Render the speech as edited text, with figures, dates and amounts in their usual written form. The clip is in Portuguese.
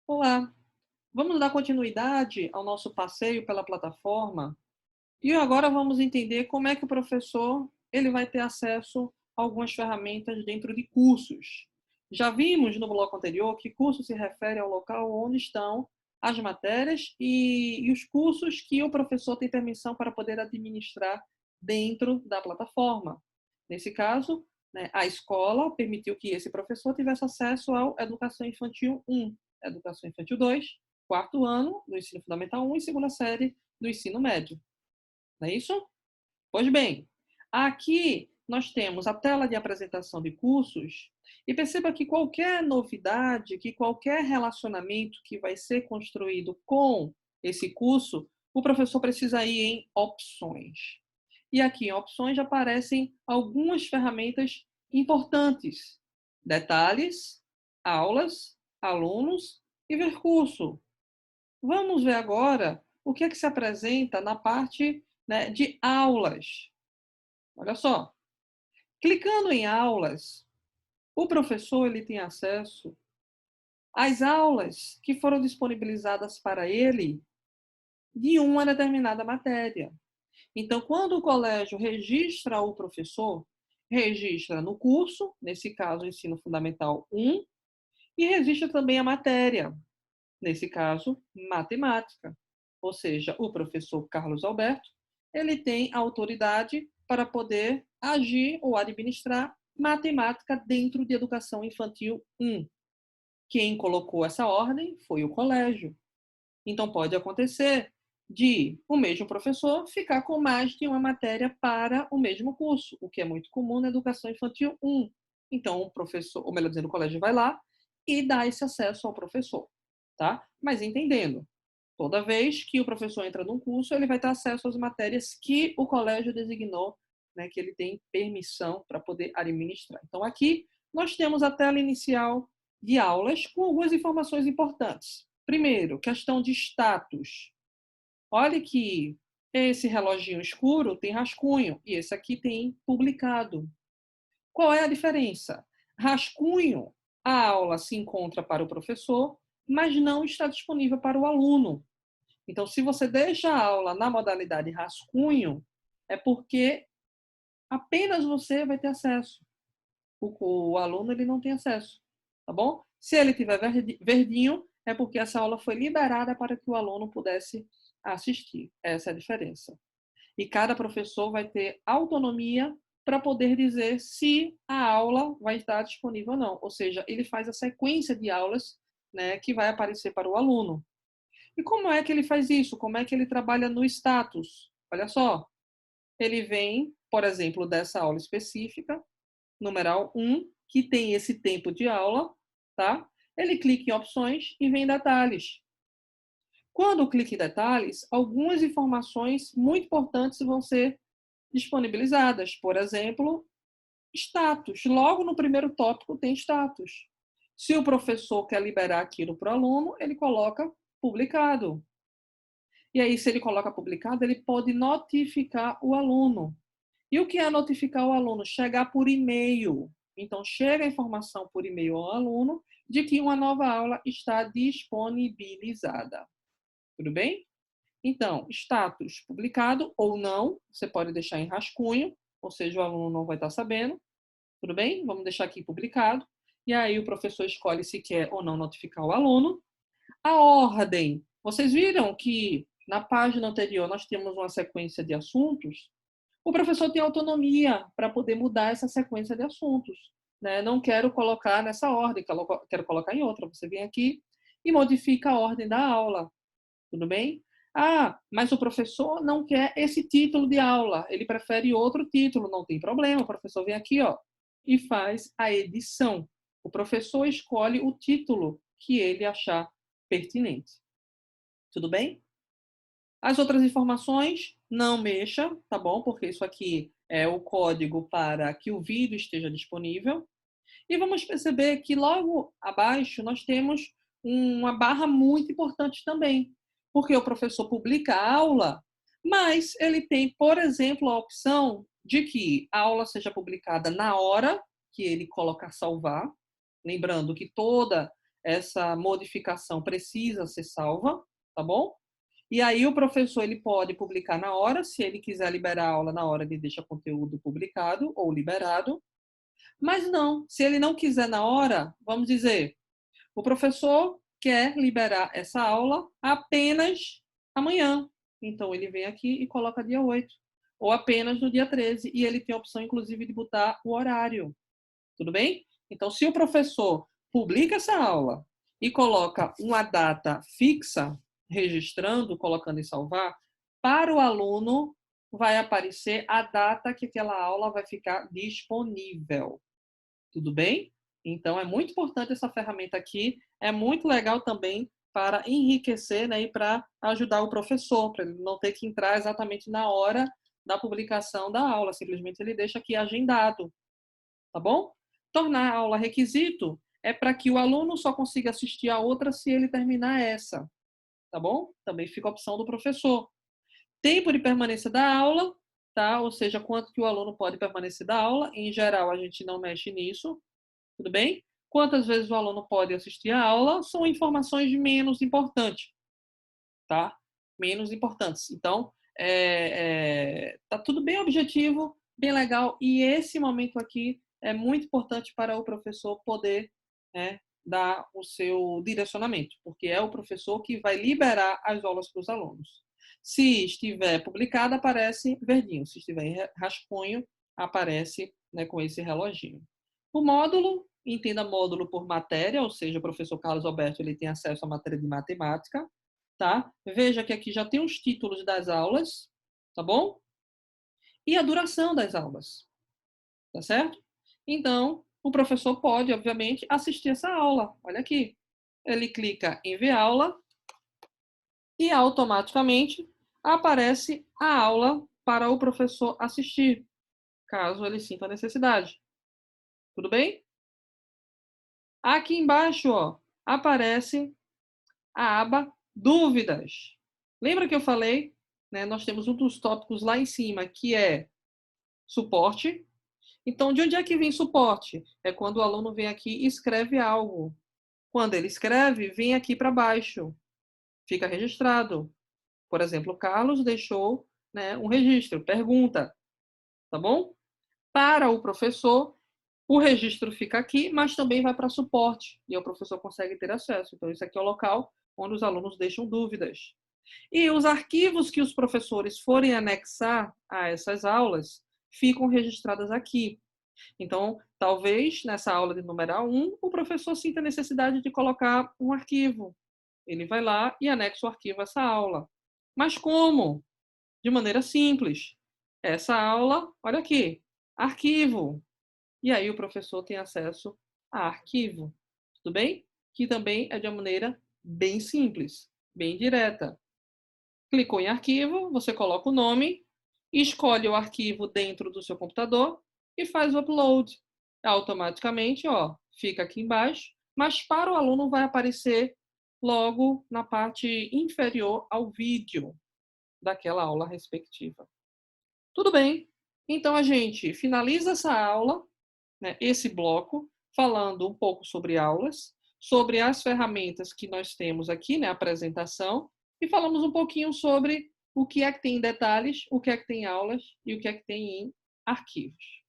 Olá, vamos dar continuidade ao nosso passeio pela plataforma e agora vamos entender como é que o professor ele vai ter acesso a algumas ferramentas dentro de cursos. Já vimos no bloco anterior que curso se refere ao local onde estão as matérias e os cursos que o professor tem permissão para poder administrar dentro da plataforma. Nesse caso, né, a escola permitiu que esse professor tivesse acesso ao Educação Infantil 1, Educação Infantil 2, quarto ano do ensino fundamental 1 e segunda série do ensino médio. Não é isso? Pois bem, aqui nós temos a tela de apresentação de cursos e perceba que qualquer novidade, que qualquer relacionamento que vai ser construído com esse curso, o professor precisa ir em opções. E aqui em opções aparecem algumas ferramentas importantes: detalhes, aulas, alunos e ver curso. Vamos ver agora o que é que se apresenta na parte, né, de aulas. Olha só, clicando em aulas, o professor ele tem acesso às aulas que foram disponibilizadas para ele de uma determinada matéria. Então, quando o colégio registra o professor, registra no curso, nesse caso, Ensino Fundamental 1, e registra também a matéria, nesse caso, matemática. Ou seja, o professor Carlos Alberto, ele tem autoridade para poder agir ou administrar matemática dentro de educação infantil 1. Quem colocou essa ordem foi o colégio. Então pode acontecer de o mesmo professor ficar com mais de uma matéria para o mesmo curso, o que é muito comum na educação infantil 1. Então o professor, ou melhor dizendo, o colégio vai lá e dá esse acesso ao professor, tá? Mas entendendo, toda vez que o professor entra num curso, ele vai ter acesso às matérias que o colégio designou, né, que ele tem permissão para poder administrar. Então aqui nós temos a tela inicial de aulas com algumas informações importantes. Primeiro, questão de status. Olhe que esse reloginho escuro tem rascunho e esse aqui tem publicado. Qual é a diferença? Rascunho, a aula se encontra para o professor, mas não está disponível para o aluno. Então, se você deixa a aula na modalidade rascunho, é porque apenas você vai ter acesso. O aluno ele não tem acesso, tá bom? Se ele tiver verdinho, é porque essa aula foi liberada para que o aluno pudesse assistir. Essa é a diferença. E cada professor vai ter autonomia para poder dizer se a aula vai estar disponível ou não. Ou seja, ele faz a sequência de aulas, né, que vai aparecer para o aluno. E como é que ele faz isso? Como é que ele trabalha no status? Olha só, ele vem, por exemplo, dessa aula específica, numeral 1, que tem esse tempo de aula, tá? Ele clica em opções e vem em detalhes. Quando clica em detalhes, algumas informações muito importantes vão ser disponibilizadas. Por exemplo, status. Logo no primeiro tópico tem status. Se o professor quer liberar aquilo para o aluno, ele coloca publicado. E aí, se ele coloca publicado, ele pode notificar o aluno. E o que é notificar o aluno? Chegar por e-mail. Então, chega a informação por e-mail ao aluno de que uma nova aula está disponibilizada. Tudo bem? Então, status publicado ou não, você pode deixar em rascunho, ou seja, o aluno não vai estar sabendo. Tudo bem? Vamos deixar aqui publicado. E aí o professor escolhe se quer ou não notificar o aluno. A ordem. Vocês viram que na página anterior nós temos uma sequência de assuntos? O professor tem autonomia para poder mudar essa sequência de assuntos. Né? Não quero colocar nessa ordem, quero colocar em outra. Você vem aqui e modifica a ordem da aula. Tudo bem? Ah, mas o professor não quer esse título de aula, ele prefere outro título, não tem problema. O professor vem aqui, ó, e faz a edição. O professor escolhe o título que ele achar pertinente. Tudo bem? As outras informações, não mexa, tá bom? Porque isso aqui é o código para que o vídeo esteja disponível. E vamos perceber que logo abaixo nós temos uma barra muito importante também, porque o professor publica a aula, mas ele tem, por exemplo, a opção de que a aula seja publicada na hora que ele colocar salvar, lembrando que toda essa modificação precisa ser salva, tá bom? E aí o professor ele pode publicar na hora, se ele quiser liberar a aula na hora, ele deixa conteúdo publicado ou liberado. Mas não, se ele não quiser na hora, vamos dizer, o professor quer liberar essa aula apenas amanhã. Então ele vem aqui e coloca dia 8, ou apenas no dia 13, e ele tem a opção inclusive de botar o horário. Tudo bem? Então se o professor publica essa aula e coloca uma data fixa, registrando, colocando em salvar, para o aluno vai aparecer a data que aquela aula vai ficar disponível. Tudo bem? Então, é muito importante essa ferramenta aqui. É muito legal também para enriquecer, né, e para ajudar o professor, para ele não ter que entrar exatamente na hora da publicação da aula. Simplesmente ele deixa aqui agendado. Tá bom? Tornar a aula requisito é para que o aluno só consiga assistir a outra se ele terminar essa. Tá bom? Também fica a opção do professor. Tempo de permanência da aula, tá? Ou seja, quanto que o aluno pode permanecer da aula. Em geral, a gente não mexe nisso. Tudo bem? Quantas vezes o aluno pode assistir a aula são informações menos importantes, tá? Menos importantes. Então, tá tudo bem objetivo, bem legal, e esse momento aqui é muito importante para o professor poder, né, dar o seu direcionamento, porque é o professor que vai liberar as aulas para os alunos. Se estiver publicado, aparece verdinho. Se estiver em rascunho, aparece, né, com esse reloginho. O módulo, entenda módulo por matéria, ou seja, o professor Carlos Alberto ele tem acesso à matéria de matemática, tá? Veja que aqui já tem os títulos das aulas, tá bom? E a duração das aulas, tá certo? Então, o professor pode, obviamente, assistir essa aula. Olha aqui. Ele clica em ver aula e automaticamente aparece a aula para o professor assistir, caso ele sinta a necessidade. Tudo bem? Aqui embaixo, ó, aparece a aba Dúvidas. Lembra que eu falei, né, nós temos um dos tópicos lá em cima, que é suporte. Então, de onde é que vem suporte? É quando o aluno vem aqui e escreve algo. Quando ele escreve, vem aqui para baixo. Fica registrado. Por exemplo, o Carlos deixou, né, um registro, pergunta. Tá bom? Para o professor, o registro fica aqui, mas também vai para suporte. E o professor consegue ter acesso. Então, isso aqui é o local onde os alunos deixam dúvidas. E os arquivos que os professores forem anexar a essas aulas ficam registrados aqui. Então, talvez nessa aula de numeral 1, o professor sinta a necessidade de colocar um arquivo. Ele vai lá e anexa o arquivo a essa aula. Mas como? De maneira simples. Essa aula, olha aqui, arquivo. E aí o professor tem acesso a arquivo. Tudo bem? Que também é de uma maneira bem simples, bem direta. Clicou em arquivo, você coloca o nome, escolhe o arquivo dentro do seu computador e faz o upload. Automaticamente, ó, fica aqui embaixo, mas para o aluno vai aparecer logo na parte inferior ao vídeo daquela aula respectiva. Tudo bem? Então a gente finaliza essa aula, né, esse bloco, falando um pouco sobre aulas, sobre as ferramentas que nós temos aqui, né, a apresentação, e falamos um pouquinho sobre o que é que tem em detalhes, o que é que tem em aulas e o que é que tem em arquivos.